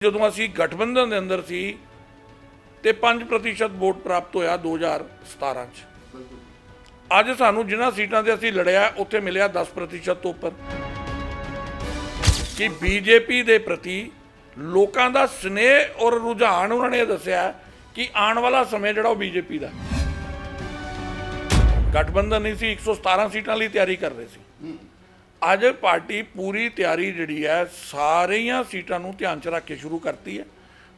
ਜਦੋਂ ਅਸੀਂ ਗਠਬੰਧਨ ਦੇ ਅੰਦਰ ਸੀ ਤੇ 5% ਵੋਟ ਪ੍ਰਾਪਤ ਹੋਇਆ 2017 ਚ। ਅੱਜ ਸਾਨੂੰ ਜਿਨ੍ਹਾਂ ਸੀਟਾਂ ਤੇ ਅਸੀਂ ਲੜਿਆ ਉੱਥੇ ਮਿਲਿਆ 10% ਤੋਂ ਉੱਪਰ। ਕਿ ਬੀਜੇਪੀ ਦੇ ਪ੍ਰਤੀ ਲੋਕਾਂ ਦਾ ਸਨੇਹ ਔਰ ਰੁਝਾਨ ਉਹਨਾਂ ਨੇ ਦੱਸਿਆ ਕਿ ਆਉਣ ਵਾਲਾ ਸਮੇਂ ਜਿਹੜਾ ਉਹ ਬੀਜੇਪੀ ਦਾ। ਗਠਬੰਧਨ ਨਹੀਂ ਸੀ, 117 ਸੀਟਾਂ ਲਈ ਤਿਆਰੀ ਕਰ ਰਹੇ ਸੀ। ਅੱਜ ਪਾर्टी पूरी तैयारी जी है सारिया सीटां नूं ध्यान च रख के शुरू करती है।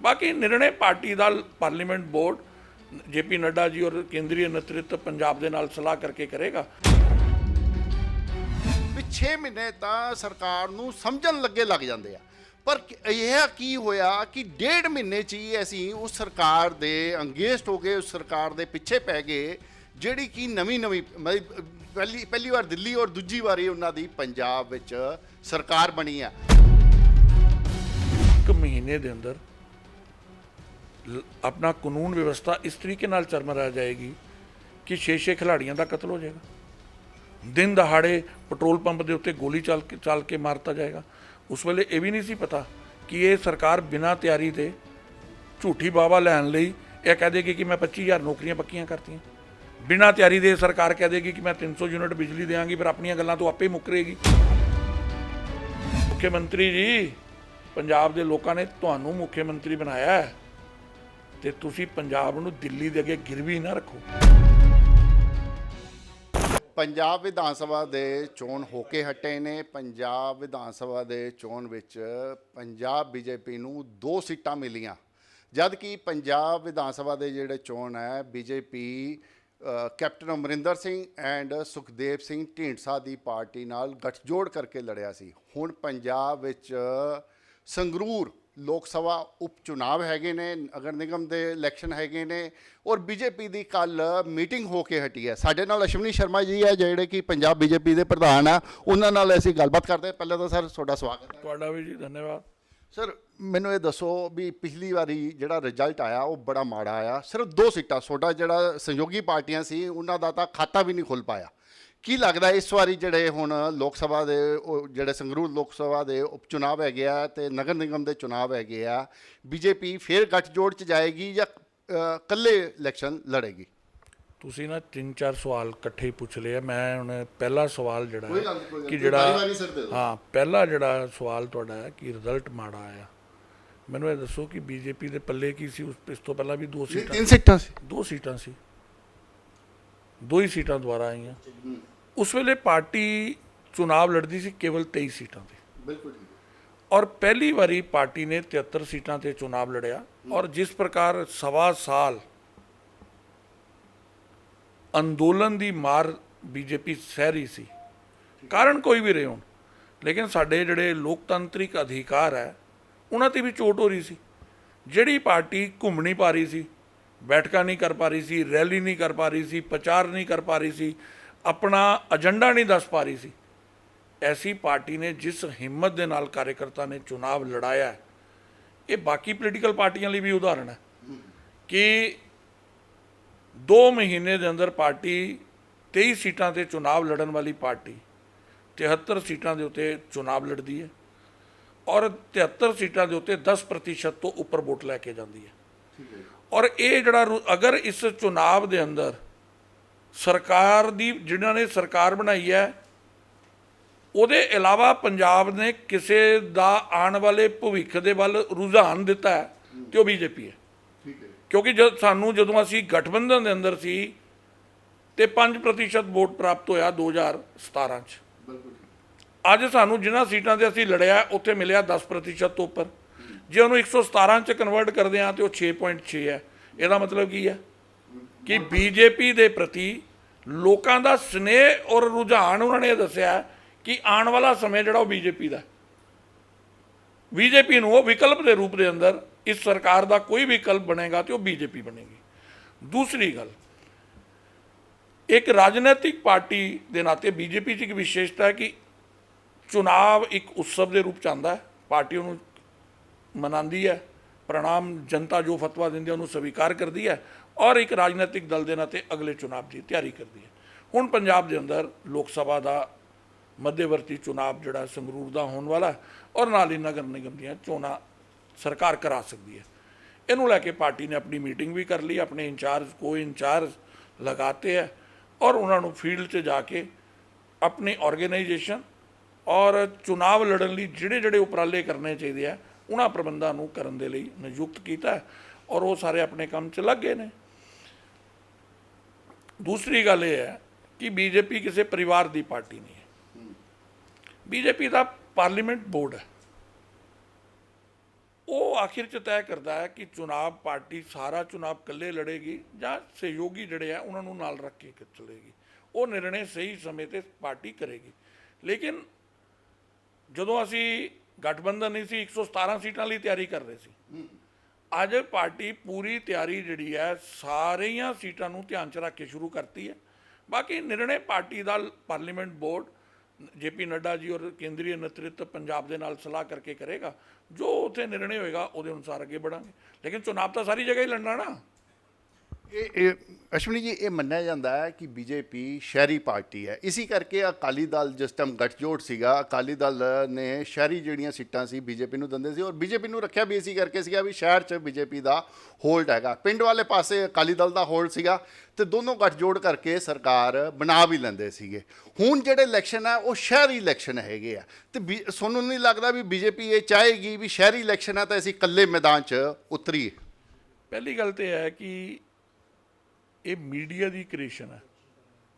बाकी निर्णय पार्टी का parliament board JP Nadda ji और केंद्रीय नेतृत्व पंजाब दे नाल सलाह करके करेगा। 6 महीने तो सरकार नूं समझण लगे लग जाते हैं, पर यह की होया कि 1.5 महीने च ही असीं उस सरकार दे अंगेस्ट हो गए, उस सरकार दे पिछे पै गए जिहड़ी कि नवीं पहली बार दिल्ली और दूजी वारी उन्हां दी पंजाब विच सरकार बनी है। एक महीने के अंदर अपना कानून व्यवस्था इस तरीके नाल चरमरा जाएगी कि 6 खिलाड़ियों का कत्ल हो जाएगा। दिन दहाड़े पेट्रोल पंप के उत्ते गोली चल के मारता जाएगा। उस वेले ये भी नहीं सी पता कि ये सरकार बिना तैयारी के झूठी वाहवा लैन लई यह कह देगी कि मैं 25,000 नौकरियां पक्कियां करती। बिना तैयारी दे सरकार कह देगी कि मैं 300 यूनिट बिजली देंगी, फिर अपनी गल्लां तो आपे मुकरेगी। मुख्यमंत्री जी, पंजाब के लोगों ने तुहानू मुख्यमंत्री बनाया है ते तुसी पंजाब नू दिल्ली दे अगे गिरवी ना रखो। पंजाब विधान सभा दे चोण होके हटे ने। पंजाब विधान सभा दे चोण विच पंजाब बीजेपी नू 2 सीटां मिलियां, जद कि पंजाब विधान सभा दे जिहड़े चोण है BJP captain Amarinder Singh and Sukhdev Singh Dhindsa की पार्टी नाल गठजोड़ करके लड़िया सी। हुण पंजाब विच संगरूर लोक सभा उप चुनाव हैगे ने, नगर निगम के इलैक्शन हैगे ने और बीजेपी की कल मीटिंग होके हटी है। साडे नाल अश्विनी शर्मा जी है जिहड़े कि पंजाब बीजेपी के प्रधान है, उन्हां नाल असीं गलबात करते हैं। पहले तो सर तुहाडा स्वागत है। तुहाडा भी जी धन्यवाद। सर मैनू ये दसो भी पिछली वारी जिहड़ा रिजल्ट आया वो बड़ा माड़ा आया, सिर्फ 2 सीटां। सोडा जिहड़ा सहयोगी पार्टियां सी उन्हां दा तां खाता भी नहीं खुल पाया। की लगदा इस वारी जिहड़े हुण लोक सभा दे जिहड़े संगरूर लोक सभा दे उप चुनाव हैगे आ ते नगर निगम दे चुनाव हैगे आ, बीजेपी फिर गठजोड़ च जाएगी या कल्ले इलैक्शन लड़ेगी? ਤੁਸੀਂ ਨਾ 3-4 ਸਵਾਲ ਇਕੱਠੇ ਹੀ ਪੁੱਛ ਲਏ। ਮੈਂ ਹੁਣ ਪਹਿਲਾ ਸਵਾਲ ਜਿਹੜਾ ਕਿ ਹਾਂ ਪਹਿਲਾ ਜਿਹੜਾ ਸਵਾਲ ਤੁਹਾਡਾ ਹੈ ਕਿ ਰਿਜ਼ਲਟ ਮਾੜਾ ਆਇਆ, ਮੈਨੂੰ ਇਹ ਦੱਸੋ ਕਿ ਬੀਜੇਪੀ ਦੇ ਪੱਲੇ ਕੀ ਸੀ? ਇਸ ਤੋਂ ਪਹਿਲਾਂ ਵੀ 2 ਸੀਟਾਂ, 3 ਸੀਟਾਂ ਸੀ, 2 ਸੀਟਾਂ ਸੀ, 2 ਹੀ ਸੀਟਾਂ ਦੁਬਾਰਾ ਆਈਆਂ। उस वेले पार्टी चुनाव लड़ती सी केवल 23 सीटां ते, बिल्कुल, और पहली बारी पार्टी ने 73 सीटां ते चुनाव लड़िया। और जिस प्रकार 1.25 साल अंदोलन की मार बीजेपी सह रही सी, कारण कोई भी रहे हो, लेकिन साडे जिहड़े लोकतांत्रिक अधिकार है उन्हां ते भी चोट हो रही सी। जिहड़ी पार्टी घूम नहीं पा रही सी, बैठकां नहीं कर पा रही सी, रैली नहीं कर पा रही सी, प्रचार नहीं कर पा रही सी, अपना एजेंडा नहीं दस पा रही सी, ऐसी पार्टी ने जिस हिम्मत के नाल कार्यकर्ता ने चुनाव लड़ाया है, ये बाकी पोलीटिकल पार्टियां लिए भी उदाहरण है कि 2 महीने के अंदर पार्टी 23 सीटां ते चुनाव लड़न वाली पार्टी 73 सीटां के उत्ते चुनाव लड़ती है और 73 सीटां के उत्ते 10% तो उपर वोट लैके जाती है। और ये जड़ा अगर इस चुनाव के अंदर सरकार दी जिन्हों ने सरकार बनाई है ਉਹਦੇ ਇਲਾਵਾ पंजाब ने किसी का आने वाले भविख के वल रुझान दिता है तो बीजेपी है। क्योंकि जदों असी गठबंधन के अंदर सी ते 5% वोट प्राप्त होया 2017 च। अज सानू जिन्हां सीटां ते असी लड़िया उत्थे मिलिया 10% तो उपर। जे उन्होंने 117 च कन्वर्ट करते हैं तो 6.6 है। इसदा मतलब की है कि बीजेपी के प्रति लोगों का स्नेह और रुझान उन्होंने दसिया कि आने वाला समय जो बीजेपी का। बीजेपी को विकल्प के रूप के अंदर इस सरकार का कोई विकल्प बनेगा तो बीजेपी बनेगी। दूसरी गल, एक राजनैतिक पार्टी के नाते बीजेपी की एक विशेषता है कि चुनाव एक उत्सव के रूप च आंदा है, पार्टी उन्होंने मनाती है, परिणाम जनता जो फतवा देंदी है उन्होंने स्वीकार करती है और एक राजनैतिक दल के नाते अगले चुनाव की तैयारी करती है। हुण पंजाब के अंदर लोक सभा का मध्यवर्ती चुनाव जिहड़ा संगरूर का होने वाला और नाल ही नगर निगम दीयां चोणां ਸਰਕਾਰ ਕਰਾ ਸਕਦੀ ਹੈ। ਇਹਨੂੰ ਲੈ ਕੇ ਪਾਰਟੀ ਨੇ ਆਪਣੀ ਮੀਟਿੰਗ ਵੀ ਕਰ ਲਈ, ਆਪਣੇ ਇੰਚਾਰਜ ਕੋ ਇੰਚਾਰਜ ਲਗਾਤੇ ਹੈ ਔਰ ਉਹਨਾਂ ਨੂੰ ਫੀਲਡ 'ਚ ਜਾ ਕੇ ਆਪਣੀ ਆਰਗੇਨਾਈਜੇਸ਼ਨ ਔਰ ਚੁਣਾਵ ਲੜਨ ਲਈ ਜਿਹੜੇ ਉਪਰਾਲੇ ਕਰਨੇ ਚਾਹੀਦੇ ਆ ਉਹਨਾਂ ਪ੍ਰਬੰਧਾਂ ਨੂੰ ਕਰਨ ਦੇ ਲਈ ਨਿਯੁਕਤ ਕੀਤਾ ਹੈ ਔਰ ਉਹ ਸਾਰੇ ਆਪਣੇ ਕੰਮ 'ਚ ਲੱਗ ਗਏ ਨੇ। ਦੂਸਰੀ ਗੱਲ ਇਹ ਹੈ ਕਿ ਬੀਜੇਪੀ ਕਿਸੇ ਪਰਿਵਾਰ ਦੀ ਪਾਰਟੀ ਨਹੀਂ ਹੈ। ਬੀਜੇਪੀ ਦਾ ਪਾਰਲੀਮੈਂਟ ਬੋਰਡ ਹੈ, ਉਹ ਆਖਿਰ 'ਚ ਤੈਅ ਕਰਦਾ ਹੈ ਕਿ ਚੁਣਾਵ ਪਾਰਟੀ ਸਾਰਾ ਚੁਣਾਵ ਇਕੱਲੇ ਲੜੇਗੀ ਜਾਂ ਸਹਿਯੋਗੀ ਜਿਹੜੇ ਆ ਉਹਨਾਂ ਨੂੰ ਨਾਲ ਰੱਖ ਕੇ ਚਲੇਗੀ। ਉਹ ਨਿਰਣੇ ਸਹੀ ਸਮੇਂ 'ਤੇ ਪਾਰਟੀ ਕਰੇਗੀ। ਲੇਕਿਨ ਜਦੋਂ ਅਸੀਂ ਗਠਬੰਧਨ ਨਹੀਂ ਸੀ 117 ਸੀਟਾਂ ਲਈ ਤਿਆਰੀ ਕਰ ਰਹੇ ਸੀ, ਅੱਜ ਪਾਰਟੀ ਪੂਰੀ ਤਿਆਰੀ ਜਿਹੜੀ ਹੈ ਸਾਰੀਆਂ ਸੀਟਾਂ ਨੂੰ ਧਿਆਨ 'ਚ ਰੱਖ ਕੇ ਸ਼ੁਰੂ ਕਰਤੀ ਹੈ। ਬਾਕੀ ਨਿਰਣੇ ਪਾਰਟੀ ਦਾ ਪਾਰਲੀਮੈਂਟ ਬੋਰਡ JP ਨੱਡਾ ਜੀ ਔਰ ਕੇਂਦਰੀ ਨੇਤਰਤਵ ਪੰਜਾਬ ਦੇ ਨਾਲ ਸਲਾਹ ਕਰਕੇ ਕਰੇਗਾ। ਜੋ ਉੱਥੇ ਨਿਰਣੇ ਹੋਏਗਾ ਉਹਦੇ ਅਨੁਸਾਰ ਅੱਗੇ बढ़ांगे। ਲੇਕਿਨ ਚੁਣਾਵ ਤਾਂ ਸਾਰੀ ਜਗ੍ਹਾ ਹੀ ਲੜਨਾ ਨਾ। ਇਹ ਅਸ਼ਵਨੀ ਜੀ, ਇਹ ਮੰਨਿਆ ਜਾਂਦਾ ਹੈ ਕਿ ਬੀਜੇਪੀ ਸ਼ਹਿਰੀ ਪਾਰਟੀ ਹੈ, ਇਸੇ ਕਰਕੇ ਅਕਾਲੀ ਦਲ ਜਿਸ ਟਾਈਮ ਗੱਠਜੋੜ ਸੀਗਾ, ਅਕਾਲੀ ਦਲ ਨੇ ਸ਼ਹਿਰੀ ਜਿਹੜੀਆਂ ਸੀਟਾਂ ਸੀ ਬੀਜੇਪੀ ਨੂੰ ਦਿੰਦੇ ਸੀ ਔਰ ਬੀਜੇਪੀ ਨੂੰ ਰੱਖਿਆ ਵੀ ਇਸੇ ਕਰਕੇ ਸੀਗਾ ਵੀ ਸ਼ਹਿਰ 'ਚ ਬੀਜੇਪੀ ਦਾ ਹੋਲਡ ਹੈਗਾ, ਪਿੰਡ ਵਾਲੇ ਪਾਸੇ ਅਕਾਲੀ ਦਲ ਦਾ ਹੋਲਡ ਸੀਗਾ ਤੇ ਦੋਨੋਂ ਗੱਠਜੋੜ ਕਰਕੇ ਸਰਕਾਰ ਬਣਾ ਵੀ ਲੈਂਦੇ ਸੀਗੇ। ਹੁਣ ਜਿਹੜੇ ਇਲੈਕਸ਼ਨ ਹੈ ਉਹ ਸ਼ਹਿਰੀ ਇਲੈਕਸ਼ਨ ਹੈਗੇ ਆ ਤੇ ਤੁਹਾਨੂੰ ਨਹੀਂ ਲੱਗਦਾ ਵੀ ਬੀਜੇਪੀ ਇਹ ਚਾਹੇਗੀ ਵੀ ਸ਼ਹਿਰੀ ਇਲੈਕਸ਼ਨ ਹੈ ਤਾਂ ਅਸੀਂ ਇਕੱਲੇ ਮੈਦਾਨ 'ਚ ਉਤਰੀਏ? ਪਹਿਲੀ ਗੱਲ ਤੇ ਹੈ ਕਿ ਇਹ ਮੀਡੀਆ ਦੀ ਕ੍ਰੀਏਸ਼ਨ ਹੈ।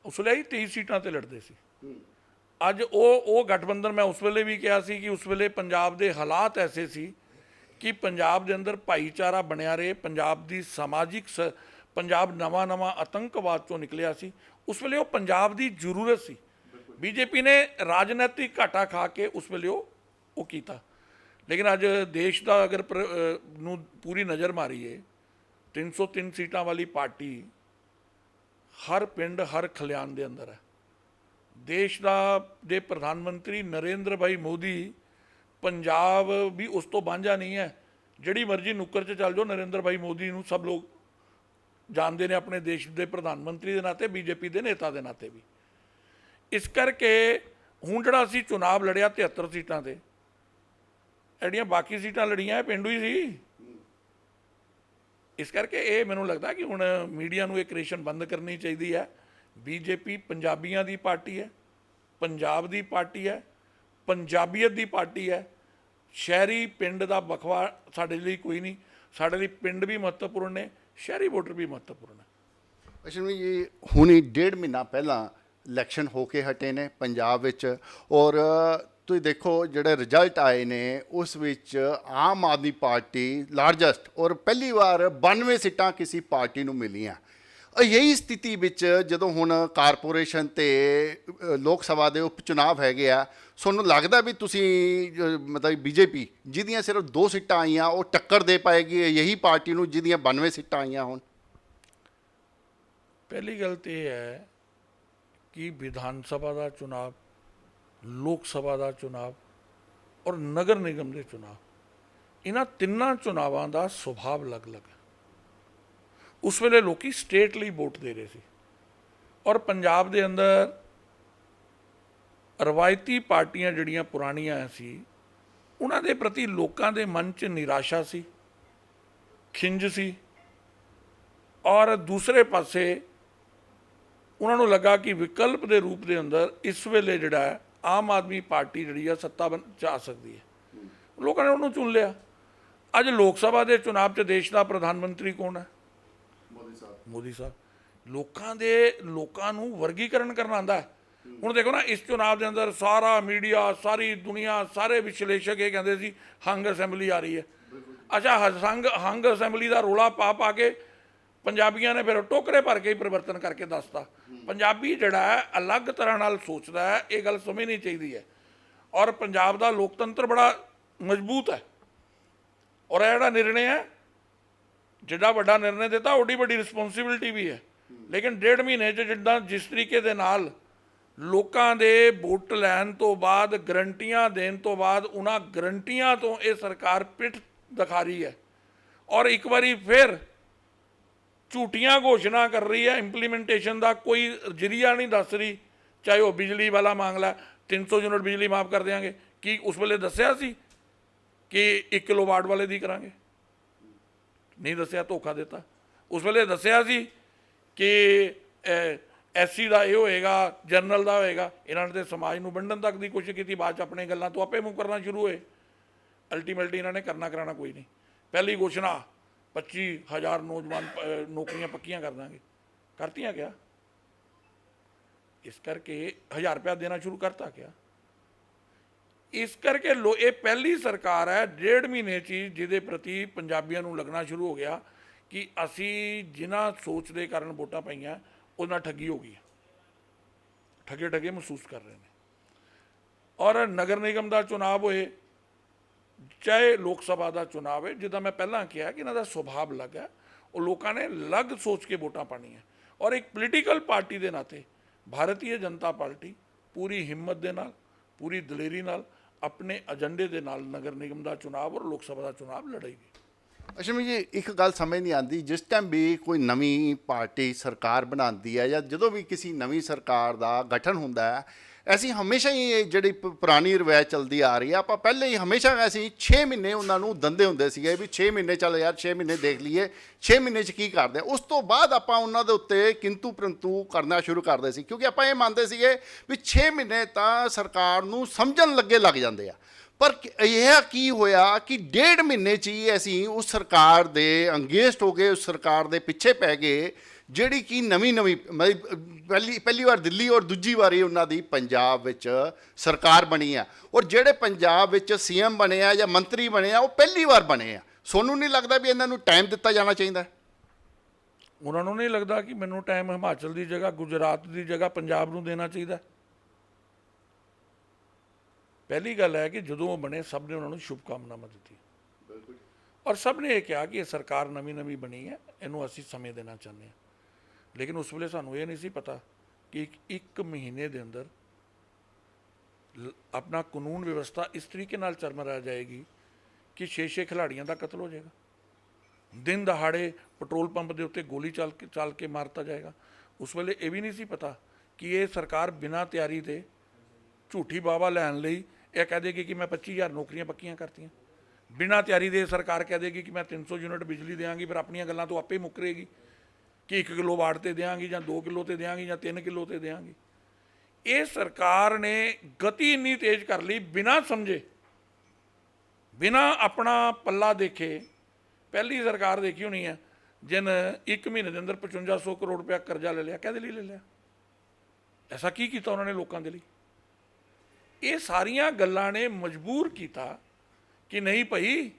ਉਸ ਵੇਲੇ ਹੀ 23 ਸੀਟਾਂ ਤੇ ਲੜਦੇ ਸੀ। ਅੱਜ ਉਹ ਗਠਬੰਧਨ, ਮੈਂ ਉਸ ਵੇਲੇ ਵੀ ਕਿਹਾ ਸੀ ਕਿ ਉਸ ਵੇਲੇ ਪੰਜਾਬ ਦੇ ਹਾਲਾਤ ਐਸੇ ਸੀ ਕਿ ਪੰਜਾਬ ਦੇ ਅੰਦਰ ਭਾਈਚਾਰਾ ਬਣਿਆ ਰਹੇ, ਪੰਜਾਬ ਦੀ ਸਮਾਜਿਕ ਪੰਜਾਬ ਨਵਾਂ ਆਤੰਕਵਾਦ ਚੋਂ ਨਿਕਲਿਆ ਸੀ। ਉਸ ਵੇਲੇ ਉਹ ਪੰਜਾਬ ਦੀ ਜ਼ਰੂਰਤ ਸੀ। ਬੀਜੇਪੀ ਨੇ ਰਾਜਨੀਤਿਕ ਘਾਟਾ ਖਾ ਕੇ ਉਸ ਵੇਲੇ ਉਹ ਕੀਤਾ। ਲੇਕਿਨ ਅੱਜ ਦੇਸ਼ ਦਾ ਅਗਰ ਨੂੰ ਪੂਰੀ ਨਜ਼ਰ ਮਾਰੀਏ, 303 ਸੀਟਾਂ ਵਾਲੀ ਪਾਰਟੀ ਹਰ ਪਿੰਡ ਹਰ ਖਲਿਆਣ ਦੇ ਅੰਦਰ ਹੈ। ਦੇਸ਼ ਦੇ ਪ੍ਰਧਾਨ ਮੰਤਰੀ ਨਰਿੰਦਰ ਭਾਈ ਮੋਦੀ, ਪੰਜਾਬ ਵੀ ਉਸ ਤੋਂ ਵਾਂਝਾ ਨਹੀਂ ਹੈ। ਜਿਹੜੀ ਮਰਜ਼ੀ ਨੁੱਕਰ 'ਚ ਚੱਲ ਜਾਓ, ਨਰਿੰਦਰ ਭਾਈ ਮੋਦੀ ਨੂੰ ਸਭ ਲੋਕ ਜਾਣਦੇ ਨੇ ਆਪਣੇ ਦੇਸ਼ ਦੇ ਪ੍ਰਧਾਨ ਮੰਤਰੀ ਦੇ ਨਾਤੇ, ਬੀਜੇਪੀ ਦੇ ਨੇਤਾ ਦੇ ਨਾਤੇ ਵੀ। ਇਸ ਕਰਕੇ ਹੁਣ ਜਿਹੜਾ ਅਸੀਂ ਚੁਣਾਵ ਲੜਿਆ 73 ਸੀਟਾਂ ਤੇ, ਜਿਹੜੀਆਂ ਬਾਕੀ ਸੀਟਾਂ ਲੜੀਆਂ ਇਹ ਪਿੰਡੂ ਹੀ ਸੀ। ਇਸ ਕਰਕੇ ਇਹ ਮੈਨੂੰ ਲੱਗਦਾ ਕਿ ਹੁਣ ਮੀਡੀਆ ਨੂੰ ਇਹ ਕ੍ਰੀਏਸ਼ਨ ਬੰਦ ਕਰਨੀ ਚਾਹੀਦੀ ਹੈ। ਬੀਜੇਪੀ ਪੰਜਾਬੀਆਂ ਦੀ ਪਾਰਟੀ ਹੈ, ਪੰਜਾਬ ਦੀ ਪਾਰਟੀ ਹੈ, ਪੰਜਾਬੀਅਤ ਦੀ ਪਾਰਟੀ ਹੈ। ਸ਼ਹਿਰੀ ਪਿੰਡ ਦਾ ਵਕਫਾ ਸਾਡੇ ਲਈ ਕੋਈ ਨਹੀਂ। ਸਾਡੇ ਲਈ ਪਿੰਡ ਵੀ ਮਹੱਤਵਪੂਰਨ ਨੇ, ਸ਼ਹਿਰੀ ਵੋਟਰ ਵੀ ਮਹੱਤਵਪੂਰਨ ਹੈ। ਅਸ਼ਵਨੀ ਜੀ, ਹੁਣੀ 1.5 ਮਹੀਨਾ ਪਹਿਲਾਂ ਇਲੈਕਸ਼ਨ ਹੋ ਕੇ ਹਟੇ ਨੇ ਪੰਜਾਬ ਵਿੱਚ ਔਰ ਤੁਸੀਂ ਦੇਖੋ ਜਿਹੜੇ ਰਿਜ਼ਲਟ ਆਏ ਨੇ ਉਸ ਵਿੱਚ ਆਮ ਆਦਮੀ ਪਾਰਟੀ ਲਾਰਜੈਸਟ ਔਰ ਪਹਿਲੀ ਵਾਰ 92 ਸੀਟਾਂ ਕਿਸੇ ਪਾਰਟੀ ਨੂੰ ਮਿਲੀਆਂ। यही ਸਥਿਤੀ ਵਿੱਚ ਜਦੋਂ ਹੁਣ ਕਾਰਪੋਰੇਸ਼ਨ ਤੇ ਲੋਕ ਸਭਾ ਦੇ ਉਪ ਚੁਣਾਵ ਹੈਗੇ ਆ, ਤੁਹਾਨੂੰ ਲੱਗਦਾ ਵੀ ਤੁਸੀਂ ਮਤਲਬ ਬੀਜੇਪੀ ਜਿਹਦੀਆਂ ਸਿਰਫ 2 ਸੀਟਾਂ ਆਈਆਂ ਉਹ ਟੱਕਰ ਦੇ ਪਾਏਗੀ ਯਹੀ ਪਾਰਟੀ ਨੂੰ ਜਿਹਦੀਆਂ 92 ਸੀਟਾਂ ਆਈਆਂ ਹੁਣ? ਪਹਿਲੀ ਗੱਲ ਤੇ ਇਹ ਹੈ ਕਿ ਵਿਧਾਨ ਸਭਾ ਦਾ ਚੁਣਾਵ, ਲੋਕ ਸਭਾ ਦਾ ਚੁਣਾਵ ਔਰ ਨਗਰ ਨਿਗਮ ਦੇ ਚੁਣਾਵ, ਇਹਨਾਂ ਤਿੰਨਾਂ ਚੁਣਾਵਾਂ ਦਾ ਸੁਭਾਅ ਅਲੱਗ-ਅਲੱਗ ਹੈ। ਉਸ ਵੇਲੇ ਲੋਕੀ ਸਟੇਟ ਲਈ ਵੋਟ ਦੇ ਰਹੇ ਸੀ ਔਰ ਪੰਜਾਬ ਦੇ ਅੰਦਰ ਰਵਾਇਤੀ ਪਾਰਟੀਆਂ ਜਿਹੜੀਆਂ ਪੁਰਾਣੀਆਂ ਸੀ ਉਹਨਾਂ ਦੇ ਪ੍ਰਤੀ ਲੋਕਾਂ ਦੇ ਮਨ 'ਚ ਨਿਰਾਸ਼ਾ ਸੀ, ਖਿੰਝ ਸੀ ਔਰ ਦੂਸਰੇ ਪਾਸੇ ਉਹਨਾਂ ਨੂੰ ਲੱਗਾ ਕਿ ਵਿਕਲਪ ਦੇ ਰੂਪ ਦੇ ਅੰਦਰ ਇਸ ਵੇਲੇ ਜਿਹੜਾ ਆਮ ਆਦਮੀ ਪਾਰਟੀ ਜਿਹੜੀ ਆ ਸੱਤਾ 'ਚ ਆ ਸਕਦੀ ਹੈ। ਲੋਕਾਂ ਨੇ ਉਹਨੂੰ ਚੁਣ ਲਿਆ। ਅੱਜ ਲੋਕ ਸਭਾ ਦੇ ਚੁਣਾਵ 'ਚ ਦੇਸ਼ ਦਾ ਪ੍ਰਧਾਨ ਮੰਤਰੀ ਕੌਣ ਹੈ? ਮੋਦੀ ਸਾਹਿਬ। ਲੋਕਾਂ ਨੂੰ ਵਰਗੀਕਰਨ ਕਰਨਾ ਆਉਂਦਾ ਹੈ। ਹੁਣ ਦੇਖੋ ਨਾ, ਇਸ ਚੁਣਾਵ ਦੇ ਅੰਦਰ ਸਾਰਾ ਮੀਡੀਆ, ਸਾਰੀ ਦੁਨੀਆ, ਸਾਰੇ ਵਿਸ਼ਲੇਸ਼ਕ ਇਹ ਕਹਿੰਦੇ ਸੀ ਹੰਗ ਅਸੈਂਬਲੀ ਆ ਰਹੀ ਹੈ। ਅੱਛਾ, ਹੰਗ ਅਸੈਂਬਲੀ ਦਾ ਰੌਲਾ ਪਾ ਕੇ ਪੰਜਾਬੀਆਂ ਨੇ ਫਿਰ ਟੋਕਰੇ ਭਰ ਕੇ ਹੀ ਪਰਿਵਰਤਨ ਕਰਕੇ ਦੱਸਤਾ। ਪੰਜਾਬੀ ਜਿਹੜਾ ਹੈ ਅਲੱਗ ਤਰ੍ਹਾਂ ਨਾਲ ਸੋਚਦਾ ਹੈ, ਇਹ ਗੱਲ ਸਮਝਣੀ ਚਾਹੀਦੀ ਹੈ। ਔਰ ਪੰਜਾਬ ਦਾ ਲੋਕਤੰਤਰ ਬੜਾ ਮਜ਼ਬੂਤ ਹੈ ਔਰ ਇਹ ਜਿਹੜਾ ਨਿਰਣੇ ਹੈ, ਜਿੱਡਾ ਵੱਡਾ ਨਿਰਣੇ ਦਿੱਤਾ ਓਡੀ ਵੱਡੀ ਰਿਸਪੌਂਸਿਬਿਲਿਟੀ ਵੀ ਹੈ। ਲੇਕਿਨ 1.5 ਮਹੀਨੇ 'ਚ ਜਿਸ ਤਰੀਕੇ ਦੇ ਨਾਲ ਲੋਕਾਂ ਦੇ ਵੋਟ ਲੈਣ ਤੋਂ ਬਾਅਦ, ਗਰੰਟੀਆਂ ਦੇਣ ਤੋਂ ਬਾਅਦ, ਉਹਨਾਂ ਗਰੰਟੀਆਂ ਤੋਂ ਇਹ ਸਰਕਾਰ ਪਿੱਠ ਦਿਖਾ ਰਹੀ ਹੈ ਔਰ ਇੱਕ ਵਾਰੀ ਫਿਰ ਝੂਠੀਆਂ ਘੋਸ਼ਣਾ ਕਰ ਰਹੀ ਹੈ। ਇੰਪਲੀਮੈਂਟੇਸ਼ਨ ਦਾ ਕੋਈ ਜ਼ਰੀਆ ਨਹੀਂ ਦੱਸ ਰਹੀ। ਚਾਹੇ ਉਹ ਬਿਜਲੀ ਵਾਲਾ ਮਾਮਲਾ, 300 ਯੂਨਿਟ ਬਿਜਲੀ ਮਾਫ ਕਰ ਦਿਆਂਗੇ, ਕੀ ਉਸ ਵੇਲੇ ਦੱਸਿਆ ਸੀ? ਕਿ 1 ਕਿਲੋਵਾਟ ਵਾਲੇ ਦੀ ਕਰਾਂਗੇ, ਨਹੀਂ ਦੱਸਿਆ, ਧੋਖਾ ਦਿੱਤਾ। ਉਸ ਵੇਲੇ ਦੱਸਿਆ ਸੀ ਕਿ ਐਸਸੀ ਦਾ ਇਹ ਹੋਏਗਾ, ਜਨਰਲ ਦਾ ਹੋਏਗਾ। ਇਹਨਾਂ ਨੇ ਤਾਂ ਸਮਾਜ ਨੂੰ ਵੰਡਣ ਤੱਕ ਦੀ ਕੋਸ਼ਿਸ਼ ਕੀਤੀ, ਬਾਅਦ 'ਚ ਆਪਣੇ ਗੱਲਾਂ ਤੋਂ ਆਪੇ ਮੂੰਹ ਕਰਨਾ ਸ਼ੁਰੂ ਹੋਏ। ਅਲਟੀਮੇਟਲੀ ਇਹਨਾਂ ਨੇ ਕਰਨਾ ਕਰਾਉਣਾ ਕੋਈ ਨਹੀਂ। ਪਹਿਲੀ ਘੋਸ਼ਣਾ 25,000 ਨੌਜਵਾਨ ਨੌਕਰੀਆਂ ਪੱਕੀਆਂ ਕਰ ਦਾਂਗੇ, ਕਰਤੀਆਂ ਕਿਆ? ਇਸ ਕਰਕੇ 1000 ਰੁਪਇਆ ਦੇਣਾ ਸ਼ੁਰੂ ਕਰਤਾ ਕਿਆ? ਇਸ ਕਰਕੇ ਇਹ ਪਹਿਲੀ ਸਰਕਾਰ ਹੈ 1.5 ਮਹੀਨੇ 'ਚ ਹੀ ਜਿਹਦੇ ਪ੍ਰਤੀ ਪੰਜਾਬੀਆਂ ਨੂੰ ਲੱਗਣਾ ਸ਼ੁਰੂ ਹੋ ਗਿਆ ਕਿ ਅਸੀਂ ਜਿਨ੍ਹਾਂ ਸੋਚ ਦੇ ਕਾਰਨ ਵੋਟਾਂ ਪਾਈਆਂ ਉਹਨਾਂ ਠੱਗੀ ਹੋ ਗਈ, ਠੱਗੇ ਠੱਗੇ ਮਹਿਸੂਸ ਕਰ ਰਹੇ ਨੇ। ਔਰ ਨਗਰ ਨਿਗਮ ਦਾ ਚੁਣਾਵ ਹੋਏ ਚਾਹੇ ਲੋਕ ਸਭਾ ਦਾ ਚੁਣਾਵ ਹੋਏ, ਜਿੱਦਾਂ ਮੈਂ ਪਹਿਲਾਂ ਕਿਹਾ ਕਿ ਇਹਨਾਂ ਦਾ ਸੁਭਾਅ ਅਲੱਗ ਹੈ, ਉਹ ਲੋਕਾਂ ਨੇ ਅਲੱਗ ਸੋਚ ਕੇ ਵੋਟਾਂ ਪਾਣੀਆਂ। ਔਰ ਇੱਕ ਪੋਲੀਟੀਕਲ ਪਾਰਟੀ ਦੇ ਨਾਤੇ ਭਾਰਤੀ ਜਨਤਾ ਪਾਰਟੀ ਪੂਰੀ ਹਿੰਮਤ ਦੇ ਨਾਲ, ਪੂਰੀ ਦਲੇਰੀ ਨਾਲ, ਆਪਣੇ ਏਜੰਡੇ ਦੇ ਨਾਲ ਨਗਰ ਨਿਗਮ ਦਾ ਚੁਣਾਵ ਔਰ ਲੋਕ ਸਭਾ ਦਾ ਚੁਣਾਵ ਲੜੇਗੀ। ਅਸ਼ਮੀ ਜੀ, ਇੱਕ ਗੱਲ ਸਮਝ ਨਹੀਂ ਆਉਂਦੀ, ਜਿਸ ਟਾਈਮ ਵੀ ਕੋਈ ਨਵੀਂ ਪਾਰਟੀ ਸਰਕਾਰ ਬਣਾਉਂਦੀ ਹੈ ਜਾਂ ਜਦੋਂ ਵੀ ਕਿਸੇ ਨਵੀਂ ਸਰਕਾਰ ਦਾ ਗਠਨ ਹੁੰਦਾ ਹੈ, ਅਸੀਂ ਹਮੇਸ਼ਾ ਹੀ ਇਹ ਜਿਹੜੀ ਪੁਰਾਣੀ ਰਵਾਇਤ ਚੱਲਦੀ ਆ ਰਹੀ ਹੈ, ਆਪਾਂ ਪਹਿਲੇ ਹੀ ਹਮੇਸ਼ਾ ਅਸੀਂ 6 ਮਹੀਨੇ ਉਹਨਾਂ ਨੂੰ ਦੰਦੇ ਹੁੰਦੇ ਸੀਗੇ ਵੀ 6 ਮਹੀਨੇ ਚੱਲ ਯਾਰ 6 ਮਹੀਨੇ ਦੇਖ ਲਈਏ, 6 ਮਹੀਨੇ 'ਚ ਕੀ ਕਰਦੇ। ਉਸ ਤੋਂ ਬਾਅਦ ਆਪਾਂ ਉਹਨਾਂ ਦੇ ਉੱਤੇ ਕਿੰਤੂ ਪ੍ਰੰਤੂ ਕਰਨਾ ਸ਼ੁਰੂ ਕਰਦੇ ਸੀ, ਕਿਉਂਕਿ ਆਪਾਂ ਇਹ ਮੰਨਦੇ ਸੀਗੇ ਵੀ 6 ਮਹੀਨੇ ਤਾਂ ਸਰਕਾਰ ਨੂੰ ਸਮਝਣ ਲੱਗੇ ਲੱਗ ਜਾਂਦੇ ਆ। ਪਰ ਇਹ ਕੀ ਹੋਇਆ ਕਿ 1.5 ਮਹੀਨੇ 'ਚ ਹੀ ਅਸੀਂ ਉਸ ਸਰਕਾਰ ਦੇ ਅੰਗੇਸਟ ਹੋ ਗਏ, ਉਸ ਸਰਕਾਰ ਦੇ ਪਿੱਛੇ ਪੈ ਗਏ, ਜਿਹੜੀ ਕਿ ਨਵੀਂ ਪਹਿਲੀ ਵਾਰ ਦਿੱਲੀ ਔਰ ਦੂਜੀ ਵਾਰੀ ਉਹਨਾਂ ਦੀ ਪੰਜਾਬ ਵਿੱਚ ਸਰਕਾਰ ਬਣੀ ਆ। ਔਰ ਜਿਹੜੇ ਪੰਜਾਬ ਵਿੱਚ ਸੀਐਮ ਬਣੇ ਆ ਜਾਂ ਮੰਤਰੀ ਬਣੇ ਆ, ਉਹ ਪਹਿਲੀ ਵਾਰ ਬਣੇ ਆ। ਤੁਹਾਨੂੰ ਨਹੀਂ ਲੱਗਦਾ ਵੀ ਇਹਨਾਂ ਨੂੰ ਟਾਈਮ ਦਿੱਤਾ ਜਾਣਾ ਚਾਹੀਦਾ? ਉਹਨਾਂ ਨੂੰ ਨਹੀਂ ਲੱਗਦਾ ਕਿ ਮੈਨੂੰ ਟਾਈਮ ਹਿਮਾਚਲ ਦੀ ਜਗ੍ਹਾ, ਗੁਜਰਾਤ ਦੀ ਜਗ੍ਹਾ ਪੰਜਾਬ ਨੂੰ ਦੇਣਾ ਚਾਹੀਦਾ? ਪਹਿਲੀ ਗੱਲ ਹੈ ਕਿ ਜਦੋਂ ਉਹ ਬਣੇ ਸਭ ਨੇ ਉਹਨਾਂ ਨੂੰ ਸ਼ੁਭਕਾਮਨਾਵਾਂ ਦਿੱਤੀ, ਔਰ ਸਭ ਨੇ ਇਹ ਕਿਹਾ ਕਿ ਇਹ ਸਰਕਾਰ ਨਵੀਂ ਬਣੀ ਹੈ, ਇਹਨੂੰ ਅਸੀਂ ਸਮੇਂ ਦੇਣਾ ਚਾਹੁੰਦੇ ਹਾਂ। ਲੇਕਿਨ ਉਸ ਵੇਲੇ ਸਾਨੂੰ ਇਹ ਨਹੀਂ ਸੀ ਪਤਾ ਕਿ ਇੱਕ ਮਹੀਨੇ ਦੇ ਅੰਦਰ ਆਪਣਾ ਕਾਨੂੰਨ ਵਿਵਸਥਾ ਇਸ ਤਰੀਕੇ ਨਾਲ ਚਰਮਰਾ ਜਾਏਗੀ ਕਿ 6 ਖਿਲਾੜੀਆਂ ਦਾ ਕਤਲ ਹੋ ਜਾਏਗਾ, ਦਿਨ ਦਹਾੜੇ ਪੈਟਰੋਲ ਪੰਪ ਦੇ ਉੱਤੇ ਗੋਲੀ ਚੱਲ ਕੇ ਮਾਰਤਾ ਜਾਏਗਾ। ਉਸ ਵੇਲੇ ਇਹ ਵੀ ਨਹੀਂ ਸੀ ਪਤਾ ਕਿ ਇਹ ਸਰਕਾਰ ਬਿਨਾਂ ਤਿਆਰੀ ਦੇ ਝੂਠੀ ਵਾਹਵਾ ਲੈਣ ਲਈ ਇਹ ਕਹਿ ਦੇਗੀ ਕਿ ਮੈਂ 25,000 ਨੌਕਰੀਆਂ ਪੱਕੀਆਂ ਕਰਤੀਆਂ। ਬਿਨਾਂ ਤਿਆਰੀ ਦੇ ਸਰਕਾਰ ਕਹਿ ਦੇਗੀ ਕਿ ਮੈਂ 300 ਯੂਨਿਟ ਬਿਜਲੀ ਦੇਵਾਂਗੀ, ਫਿਰ ਆਪਣੀਆਂ ਗੱਲਾਂ ਤੋਂ ਆਪੇ ਮੁੱਕਰੇਗੀ ਕਿ 1 ਕਿਲੋਵਾਟ ਤੇ ਦੇਵਾਂਗੀ ਜਾਂ 2 ਕਿਲੋ ਤੇ ਦੇਵਾਂਗੀ ਜਾਂ 3 ਕਿਲੋ ਤੇ ਦੇਵਾਂਗੀ। ਇਹ ਸਰਕਾਰ ਨੇ ਗਤੀ ਇੰਨੀ ਤੇਜ਼ ਕਰ ਲਈ ਬਿਨਾਂ ਸਮਝੇ, ਬਿਨਾਂ ਆਪਣਾ ਪੱਲਾ ਦੇਖੇ। ਪਹਿਲੀ ਸਰਕਾਰ ਦੇਖੀ ਹੋਣੀ ਹੈ ਜਿਨ 1 ਮਹੀਨੇ ਦੇ ਅੰਦਰ 5500 ਕਰੋੜ ਰੁਪਇਆ ਕਰਜ਼ਾ ਲੈ ਲਿਆ। ਕਾਹਦੇ ਲਈ ਲੈ ਲਿਆ? ਐਸਾ ਕੀ ਕੀਤਾ ਉਹਨਾਂ ਨੇ ਲੋਕਾਂ ਦੇ ਲਈ? ਇਹ ਸਾਰੀਆਂ ਗੱਲਾਂ ਨੇ ਮਜਬੂਰ ਕੀਤਾ ਕਿ ਨਹੀਂ ਭਾਈ,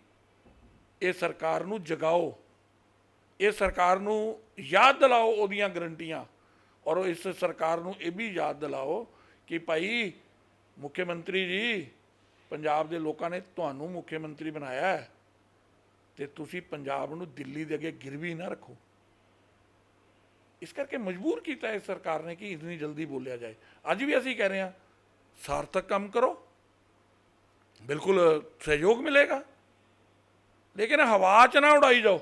ਇਹ ਸਰਕਾਰ ਨੂੰ ਜਗਾਓ, ਇਹ ਸਰਕਾਰ ਨੂੰ ਯਾਦ ਦਿਲਾਓ ਉਹਦੀਆਂ ਗਰੰਟੀਆਂ, ਔਰ ਇਸ ਸਰਕਾਰ ਨੂੰ ਇਹ ਵੀ ਯਾਦ ਦਿਲਾਓ ਕਿ ਭਾਈ ਮੁੱਖ ਮੰਤਰੀ ਜੀ, ਪੰਜਾਬ ਦੇ ਲੋਕਾਂ ਨੇ ਤੁਹਾਨੂੰ ਮੁੱਖ ਮੰਤਰੀ ਬਣਾਇਆ ਹੈ ਤੇ ਤੁਸੀਂ ਪੰਜਾਬ ਨੂੰ ਦਿੱਲੀ ਦੇ ਅੱਗੇ ਗਿਰਵੀ ਨਾ ਰੱਖੋ। ਇਸ ਕਰਕੇ ਮਜਬੂਰ ਕੀਤਾ ਇਸ ਸਰਕਾਰ ਨੇ ਕਿ ਇਤਨੀ ਜਲਦੀ ਬੋਲਿਆ ਜਾਏ। ਅੱਜ ਵੀ ਅਸੀਂ ਕਹਿ ਰਹੇ ਹਾਂ ਸਾਰਥਕ ਕੰਮ ਕਰੋ, ਬਿਲਕੁਲ ਸਹਿਯੋਗ ਮਿਲੇਗਾ, ਲੇਕਿਨ ਹਵਾ 'ਚ ਨਾ ਉਡਾਈ ਜਾਓ।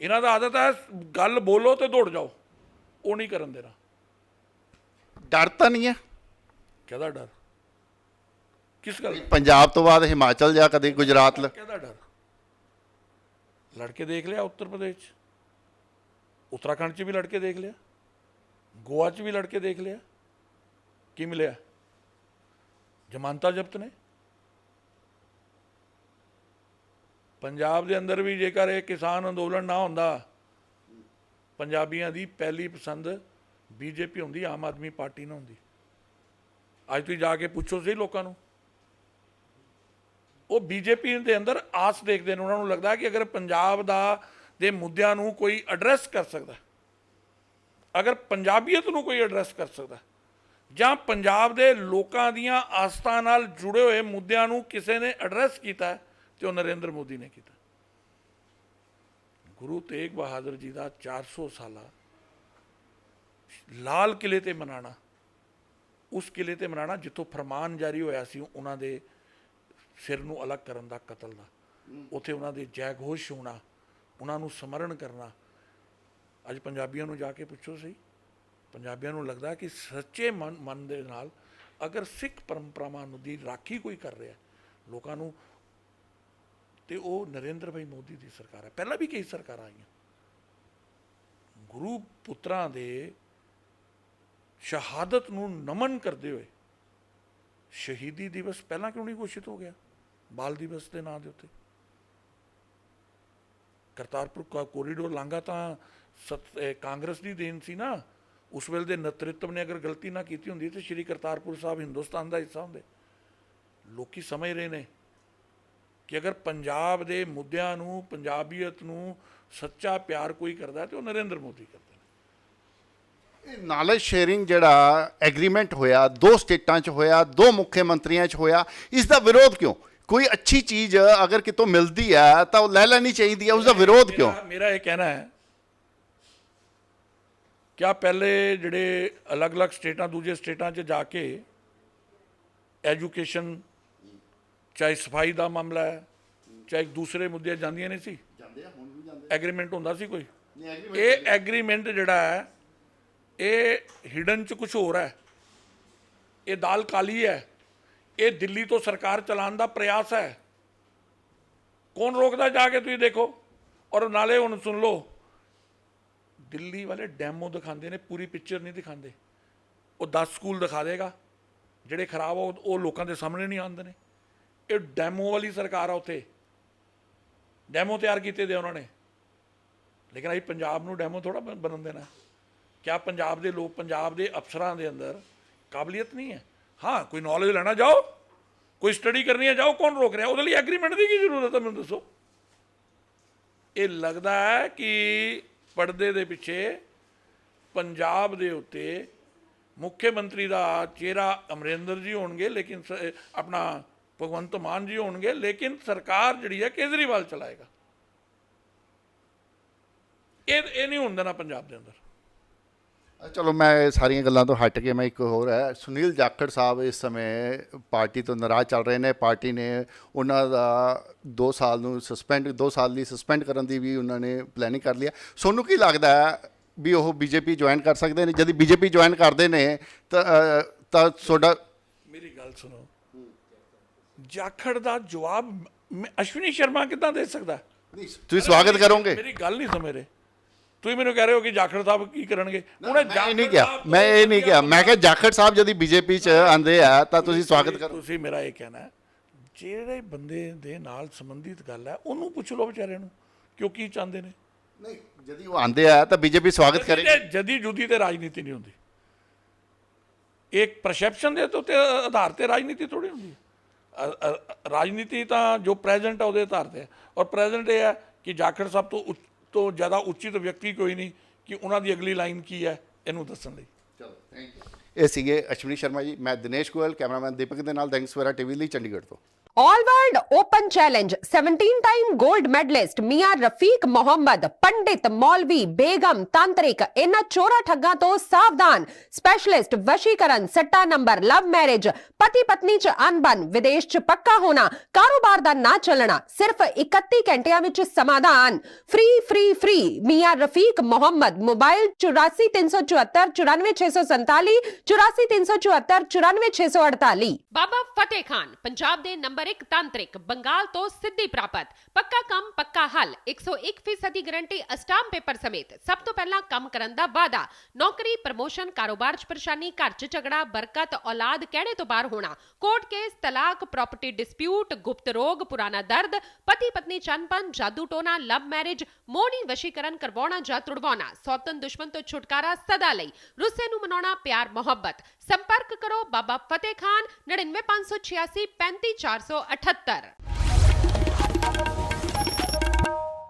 ਇਹਨਾਂ ਦਾ ਆਦਤ ਹੈ ਗੱਲ ਬੋਲੋ ਤੇ ਦੌੜ ਜਾਓ, ਉਹ ਨਹੀਂ ਕਰਨ ਦੇਣਾ। ਡਰ ਤਾਂ ਨਹੀਂ ਹੈ? ਕਿਹਦਾ ਡਰ? ਕਿਸ ਗੱਲ? ਪੰਜਾਬ ਤੋਂ ਬਾਅਦ ਹਿਮਾਚਲ ਜਾਂ ਕਦੇ ਗੁਜਰਾਤ ਕਿਹਦਾ ਡਰ? ਲੜ ਕੇ ਦੇਖ ਲਿਆ ਉੱਤਰ ਪ੍ਰਦੇਸ਼ 'ਚ, ਉੱਤਰਾਖੰਡ 'ਚ ਵੀ ਲੜ ਕੇ ਦੇਖ ਲਿਆ, ਗੋਆ 'ਚ ਵੀ ਲੜ ਕੇ ਦੇਖ ਲਿਆ, ਕੀ ਮਿਲਿਆ? ਜ਼ਮਾਨਤਾਂ ਜ਼ਬਤ ਨੇ। ਪੰਜਾਬ ਦੇ ਅੰਦਰ ਵੀ ਜੇਕਰ ਇਹ ਕਿਸਾਨ ਅੰਦੋਲਨ ਨਾ ਹੁੰਦਾ, ਪੰਜਾਬੀਆਂ ਦੀ ਪਹਿਲੀ ਪਸੰਦ ਬੀਜੇਪੀ ਹੁੰਦੀ, ਆਮ ਆਦਮੀ ਪਾਰਟੀ ਨਾ ਹੁੰਦੀ। ਅੱਜ ਤੁਸੀਂ ਜਾ ਕੇ ਪੁੱਛੋ ਸਹੀ ਲੋਕਾਂ ਨੂੰ, ਉਹ ਬੀਜੇਪੀ ਦੇ ਅੰਦਰ ਆਸ ਦੇਖਦੇ ਨੇ। ਉਹਨਾਂ ਨੂੰ ਲੱਗਦਾ ਕਿ ਅਗਰ ਪੰਜਾਬ ਦੇ ਮੁੱਦਿਆਂ ਨੂੰ ਕੋਈ ਐਡਰੈਸ ਕਰ ਸਕਦਾ, ਅਗਰ ਪੰਜਾਬੀਅਤ ਨੂੰ ਕੋਈ ਐਡਰੈਸ ਕਰ ਸਕਦਾ, ਜਾਂ ਪੰਜਾਬ ਦੇ ਲੋਕਾਂ ਦੀਆਂ ਆਸਥਾ ਨਾਲ ਜੁੜੇ ਹੋਏ ਮੁੱਦਿਆਂ ਨੂੰ ਕਿਸੇ ਨੇ ਐਡਰੈਸ ਕੀਤਾ ਤੇ ਉਹ ਨਰਿੰਦਰ ਮੋਦੀ ਨੇ ਕੀਤਾ। ਗੁਰੂ ਤੇਗ ਬਹਾਦਰ ਜੀ ਦਾ 400 ਸਾਲਾ ਲਾਲ ਕਿਲੇ ਤੇ ਮਨਾਣਾ, ਉਸ ਕਿਲੇ ਤੇ ਮਨਾਣਾ ਜਿੱਥੋਂ ਫਰਮਾਨ ਜਾਰੀ ਹੋਇਆ ਸੀ ਉਹਨਾਂ ਦੇ ਸਿਰ ਨੂੰ ਅਲੱਗ ਕਰਨ ਦਾ, ਕਤਲ ਦਾ, ਉੱਥੇ ਉਹਨਾਂ ਦੇ ਜੈ ਘੋਸ਼ ਹੋਣਾ, ਉਹਨਾਂ ਨੂੰ ਸਮਰਨ ਕਰਨਾ। ਅੱਜ ਪੰਜਾਬੀਆਂ ਨੂੰ ਜਾ ਕੇ ਪੁੱਛੋ ਸਹੀ, ਪੰਜਾਬੀਆਂ ਨੂੰ ਲੱਗਦਾ ਕਿ ਸੱਚੇ ਮਨ ਦੇ ਨਾਲ ਅਗਰ ਸਿੱਖ ਪਰੰਪਰਾਵਾਂ ਦੀ ਰਾਖੀ ਕੋਈ ਕਰ ਰਿਹਾ ਲੋਕਾਂ ਨੂੰ। ਤੇ ਉਹ ਨਰਿੰਦਰ ਭਾਈ ਮੋਦੀ ਦੀ ਸਰਕਾਰ ਹੈ। ਪਹਿਲਾਂ ਵੀ ਕਈ ਸਰਕਾਰਾਂ ਆਈਆਂ। ਗੁਰੂ ਪੁੱਤਰਾਂ ਦੇ ਸ਼ਹਾਦਤ ਨੂੰ ਨਮਨ ਕਰਦੇ ਹੋਏ ਸ਼ਹੀਦੀ ਦਿਵਸ ਪਹਿਲਾਂ ਕਿਉਂ ਨਹੀਂ ਘੋਸ਼ਿਤ ਹੋ ਗਿਆ ਬਾਲ ਦਿਵਸ ਦੇ ਨਾਂ ਦੇ ਉੱਤੇ? ਕਰਤਾਰਪੁਰ ਕੋਰੀਡੋਰ ਲਾਂਘਾ ਤਾਂ ਕਾਂਗਰਸ ਦੀ ਦੇਣ ਸੀ ਨਾ। ਉਸ ਵੇਲੇ ਦੇ ਨੇਤਰਤਵ ਨੇ ਅਗਰ ਗਲਤੀ ਨਾ ਕੀਤੀ ਹੁੰਦੀ ਤਾਂ ਸ਼੍ਰੀ ਕਰਤਾਰਪੁਰ ਸਾਹਿਬ ਹਿੰਦੁਸਤਾਨ ਦਾ ਹਿੱਸਾ ਹੁੰਦੇ। ਲੋਕੀ ਸਮਝ ਰਹੇ ਨੇ ਕਿ ਅਗਰ ਪੰਜਾਬ ਦੇ ਮੁੱਦਿਆਂ ਨੂੰ, ਪੰਜਾਬੀਅਤ ਨੂੰ ਸੱਚਾ ਪਿਆਰ ਕੋਈ ਕਰਦਾ ਤੇ ਉਹ ਨਰਿੰਦਰ ਮੋਦੀ ਕਰਦੇ ਨੇ। ਇਹ ਨਾਲੇਜ ਸ਼ੇਅਰਿੰਗ ਜਿਹੜਾ ਐਗਰੀਮੈਂਟ ਹੋਇਆ 2 ਸਟੇਟਾਂ 'ਚ ਹੋਇਆ, 2 ਮੁੱਖ ਮੰਤਰੀਆਂ 'ਚ ਹੋਇਆ, ਇਸ ਦਾ ਵਿਰੋਧ ਕਿਉਂ? ਕੋਈ ਅੱਛੀ ਚੀਜ਼ ਅਗਰ ਕਿਤੋਂ ਮਿਲਦੀ ਹੈ ਤਾਂ ਉਹ ਲੈ ਲੈਣੀ ਚਾਹੀਦੀ ਹੈ, ਉਸ ਦਾ ਵਿਰੋਧ ਕਿਉਂ? ਮੇਰਾ ਇਹ ਕਹਿਣਾ ਹੈ ਕਿ ਪਹਿਲੇ ਜਿਹੜੇ ਅਲੱਗ-ਅਲੱਗ ਸਟੇਟਾਂ ਦੂਜੇ ਸਟੇਟਾਂ 'ਚ ਜਾ ਕੇ ਐਜੂਕੇਸ਼ਨ, ਚਾਹੇ ਸਫਾਈ ਦਾ ਮਾਮਲਾ ਹੈ, ਚਾਹੇ ਦੂਸਰੇ ਮੁੱਦੇ ਜਾਂਦੀਆਂ ਨਹੀਂ ਸੀ, ਐਗਰੀਮੈਂਟ ਹੁੰਦਾ ਸੀ ਕੋਈ? ਇਹ ਐਗਰੀਮੈਂਟ ਜਿਹੜਾ ਹੈ ਇਹ ਹਿਡਨ 'ਚ ਕੁਝ ਹੋਰ ਹੈ। ਇਹ ਦਾਲ ਕਾਲੀ ਹੈ। ਇਹ ਦਿੱਲੀ ਤੋਂ ਸਰਕਾਰ ਚਲਾਉਣ ਦਾ ਪ੍ਰਯਾਸ ਹੈ। ਕੌਣ ਰੋਕਦਾ? ਜਾ ਕੇ ਤੁਸੀਂ ਦੇਖੋ। ਔਰ ਨਾਲੇ ਹੁਣ ਸੁਣ ਲਓ, ਦਿੱਲੀ ਵਾਲੇ ਡੈਮੋ ਦਿਖਾਉਂਦੇ ਨੇ, ਪੂਰੀ ਪਿਕਚਰ ਨਹੀਂ ਦਿਖਾਉਂਦੇ। ਉਹ 10 ਸਕੂਲ ਦਿਖਾ ਦੇਗਾ ਜਿਹੜੇ ਖਰਾਬ ਆ, ਉਹ ਲੋਕਾਂ ਦੇ ਸਾਹਮਣੇ ਨਹੀਂ ਆਉਂਦੇ ਨੇ। ਇਹ ਡੈਮੋ ਵਾਲੀ ਸਰਕਾਰ ਆ। ਉੱਥੇ ਡੈਮੋ ਤਿਆਰ ਕੀਤੇ ਦੇ ਉਹਨਾਂ ਨੇ, ਲੇਕਿਨ ਅਸੀਂ ਪੰਜਾਬ ਨੂੰ ਡੈਮੋ ਥੋੜ੍ਹਾ ਬਣਨ ਦੇਣਾ। ਕਿਆ ਪੰਜਾਬ ਦੇ ਲੋਕ, ਪੰਜਾਬ ਦੇ ਅਫਸਰਾਂ ਦੇ ਅੰਦਰ ਕਾਬਲੀਅਤ ਨਹੀਂ ਹੈ? ਹਾਂ, ਕੋਈ ਨੌਲੇਜ ਲੈਣਾ ਜਾਓ, ਕੋਈ ਸਟੱਡੀ ਕਰਨੀ ਹੈ ਜਾਓ, ਕੌਣ ਰੋਕ ਰਿਹਾ? ਉਹਦੇ ਲਈ ਐਗਰੀਮੈਂਟ ਦੀ ਕੀ ਜ਼ਰੂਰਤ ਹੈ? ਮੈਨੂੰ ਦੱਸੋ। ਇਹ ਲੱਗਦਾ ਹੈ ਕਿ ਪਰਦੇ ਦੇ ਪਿੱਛੇ ਪੰਜਾਬ ਦੇ ਉੱਤੇ ਮੁੱਖ ਮੰਤਰੀ ਦਾ ਚਿਹਰਾ ਅਮਰਿੰਦਰ ਜੀ ਹੋਣਗੇ, ਲੇਕਿਨ ਆਪਣਾ ਭਗਵੰਤ ਮਾਨ ਜੀ ਹੋਣਗੇ, ਲੇਕਿਨ ਸਰਕਾਰ ਜਿਹੜੀ ਹੈ ਕੇਜਰੀਵਾਲ ਚਲਾਏਗਾ। ਇਹ ਨਹੀਂ ਹੋਣ ਦੇਣਾ ਪੰਜਾਬ ਦੇ ਅੰਦਰ। ਚਲੋ ਮੈਂ ਸਾਰੀਆਂ ਗੱਲਾਂ ਤੋਂ ਹਟ ਕੇ ਮੈਂ ਇੱਕ ਹੋਰ ਹੈ, ਸੁਨੀਲ ਜਾਖੜ ਸਾਹਿਬ ਇਸ ਸਮੇਂ ਪਾਰਟੀ ਤੋਂ ਨਾਰਾਜ਼ ਚੱਲ ਰਹੇ ਨੇ। ਪਾਰਟੀ ਨੇ ਉਹਨਾਂ ਦਾ 2 ਸਾਲ ਨੂੰ 2 ਸਾਲ ਲਈ ਸਸਪੈਂਡ ਕਰਨ ਦੀ ਵੀ ਉਹਨਾਂ ਨੇ ਪਲੈਨਿੰਗ ਕਰ ਲਿਆ। ਤੁਹਾਨੂੰ ਕੀ ਲੱਗਦਾ ਹੈ ਵੀ ਉਹ ਬੀਜੇਪੀ ਜੁਆਇਨ ਕਰ ਸਕਦੇ ਨੇ? ਜਦ ਬੀਜੇਪੀ ਜੁਆਇਨ ਕਰਦੇ ਨੇ ਤਾਂ ਤੁਹਾਡਾ, ਮੇਰੀ ਗੱਲ ਸੁਣੋ, ਜਾਖੜ ਦਾ ਜਵਾਬ ਅਸ਼ਵਨੀ ਸ਼ਰਮਾ ਕਿੱਦਾਂ ਦੇ ਸਕਦਾ? ਤੁਸੀਂ ਸਵਾਗਤ ਕਰੋਗੇ? ਮੇਰੀ ਗੱਲ ਨਹੀਂ ਸਮਝ ਰਹੇ ਤੁਸੀਂ। ਮੈਨੂੰ ਕਹਿ ਰਹੇ ਹੋ ਕਿ ਜਾਖੜ ਸਾਹਿਬ ਕੀ ਕਰਨਗੇ? ਮੈਂ ਇਹ ਨਹੀਂ ਕਿਹਾ। ਮੈਂ ਕਿਹਾ ਜਾਖੜ ਸਾਹਿਬ ਜਦ ਬੀਜੇਪੀ 'ਚ ਆਉਂਦੇ ਆ ਤਾਂ ਤੁਸੀਂ ਸਵਾਗਤ ਕਰੋ। ਤੁਸੀਂ ਮੇਰਾ ਇਹ ਕਹਿਣਾ, ਜਿਹੜੇ ਬੰਦੇ ਦੇ ਨਾਲ ਸੰਬੰਧਿਤ ਗੱਲ ਹੈ ਉਹਨੂੰ ਪੁੱਛ ਲਓ ਵਿਚਾਰਿਆਂ ਨੂੰ ਕਿਉਂ ਕੀ ਚਾਹੁੰਦੇ ਨੇ। ਨਹੀਂ, ਜਦ ਉਹ ਆਉਂਦੇ ਆ ਤਾਂ ਬੀਜੇਪੀ ਸਵਾਗਤ ਕਰੇਗੀ। ਜਦੀ ਜੁਦੀ ਤੇ ਰਾਜਨੀਤੀ ਨਹੀਂ ਹੁੰਦੀ। ਇੱਕ ਪਰਸੈਪਸ਼ਨ ਦੇ ਉੱਤੇ ਆਧਾਰ ਤੇ ਰਾਜਨੀਤੀ ਥੋੜੀ ਹੁੰਦੀ ਹੈ। ਰਾਜਨੀਤੀ ਤਾਂ ਜੋ ਪ੍ਰੈਜ਼ੈਂਟ ਹੈ ਉਹਦੇ ਆਧਾਰ ਤੇ ਹੈ। ਔਰ ਪ੍ਰੈਜ਼ੈਂਟ ਇਹ ਹੈ ਕਿ ਜਾਖੜ ਸਾਹਿਬ ਤੋਂ ਜ਼ਿਆਦਾ ਉਚਿਤ ਵਿਅਕਤੀ ਕੋਈ ਨਹੀਂ ਕਿ ਉਹਨਾਂ ਦੀ ਅਗਲੀ ਲਾਈਨ ਕੀ ਹੈ ਇਹਨੂੰ ਦੱਸਣ ਲਈ। ਚਲੋ, ਥੈਂਕ ਯੂ। ਇਹ ਸੀਗੇ ਅਸ਼ਵਨੀ ਸ਼ਰਮਾ ਜੀ। ਮੈਂ ਦਿਨੇਸ਼ ਗੋਇਲ, ਕੈਮਰਾਮੈਨ ਦੀਪਕ ਦੇ ਨਾਲ ਦੈਨਿਕ ਸਵੇਰਾ ਟੀਵੀ ਲਈ ਚੰਡੀਗੜ੍ਹ ਤੋਂ। All world open challenge 17 time gold medallist Mian Rafiq Mohammad, पंडित मौलवी बेगम तांत्रिक, इन्हां चोरा ठग्गां तो सावधान। स्पेशलिस्ट वशीकरण, सट्टा नंबर, लव मैरिज, पति पत्नी च अनबन, विदेश च पक्का होना, कारोबार दा ना चलना, सिर्फ 31 घंटियां विच समाधान। फ्री फ्री फ्री मियां रफीक मोहम्मद। मोबाइल 84 374 94 647, 84 374 94 648। बाबा फतेह खान, पंजाब दे नंबर 1 तांत्रिक, बंगाल तो सिद्धि प्राप्त, पक्का कम पक्का हल, 101% गारंटी, अस्टाम पेपर समेत। सब तो पहला कम करन दा वादा, नौकरी, प्रमोशन, कारोबार च परेशानी, घर च झगड़ा, बरकत, औलाद कहड़े तो बाहर होना, कोर्ट केस, तलाक, प्रॉपर्टी डिस्प्यूट, गुप्त रोग, पुराना दर्द, पति पत्नी चनपन, जादू टोना, लव मैरिज, मोहनी वशीकरण करवाना जा तुड़वाना, सौतन दुश्मन तो छुटकारा सदा लई, रुस्से नूं मनाउणा प्यार मोहब्बत। संपर्क करो बाबा फतेह खान 99 586 35 478।